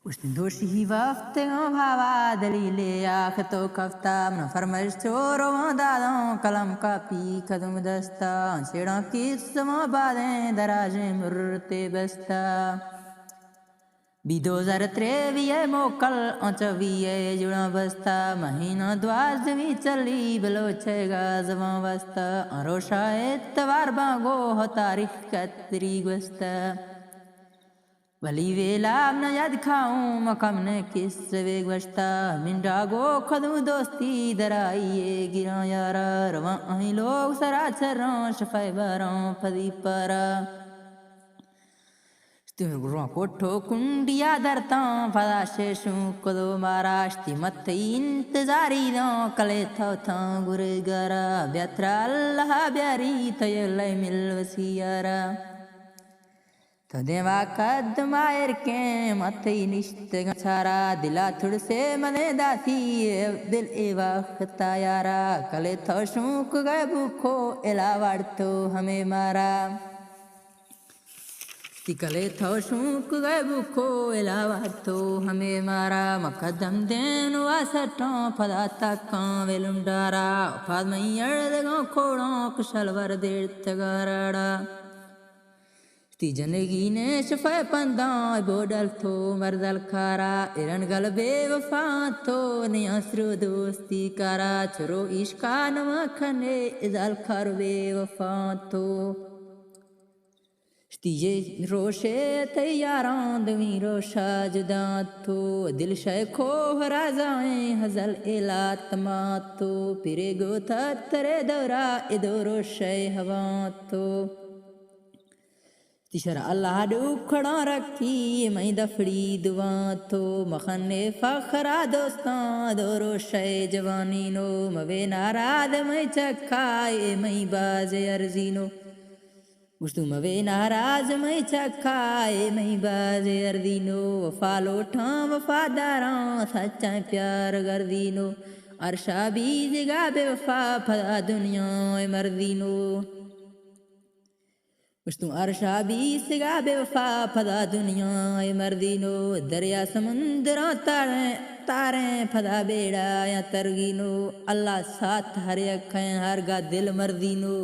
وش ندوشي وقت भावा दलीले आख तो कफ्ता मन फरमाइश चोरो दादों कलम का पी कदम दस्ता छेड़ा किस बादें दराजे मुर्ते बस्ता बी 2023 मोकल औचवीए जुड़ा बस्ता महीना द्वाजवी चली बलोचेगा जवां बस्ता अरोशा एतवार बांगो हो तारीख कतरी बस्ता वली वेला न याद खाऊं मकम ने किस वेग बस्ता मिंडागो खदू दोस्ती दराइए गिरा यारा रवा अही लोग सराचरों शफाई बारों फदी पारा गुरुआ कोठो कुंडिया दरता फदा शेषु कदो माराश्ती मत इंतजारी दो कले था गुरे गरा ब्यात्रा अल्लाह ब्यारी तयलै मिल वसियारा तदेवा कदमायर के मत निश्त छारा दिला थुड़ से मने दासी दिल एवा खता यारा कले थो शूक गए भूखो एलावाड़ तो हमें मारा कले थो शूक गए भूखो एलावाड़ तो हमें मारा मकदम देन वासटों फदा तकां वेलुंडारा फाद मई अड़दगों खोड़ों कुशलवर देर तगाराड़ा जनगी ने शफे पंदा बोडल थो मर्दल खारा इरन गल बेवफा थो नियासरो दोस्ती कारा चरो इश्का नमखने इजल खर बेवफा थो तीजे रोशे तैयारां दवी रोशा जुदा थो दिल शय खो राजाए हजल एला तमा थो पिरे गो तरे दौरा इदो रोशे हवा थो तिशरा अल्लाह दुखड़ा रखी मई दफड़ी दुआ तो मखने फखरा दोस्तां दोरो शय जवानी नो मवे नाराद मई चखाए मई बाज अर्जीनो मुस्तु मवे नाराज मई चखाए मई बाज अर्दीनो वफा लोठा वफादारां सच्चा प्यार गर्दीनो अरशा बीज गा बेवफा फदा दुनिया मर्दीनो मुस्तु अरशा बीस गा बेवफा फदा दुनिया मर्दीनो दरिया समुंदरा तारे तारे फदा बेड़ा या तरगीनो अल्लाह साथ हर अखें हर गा दिल मर्दीनो।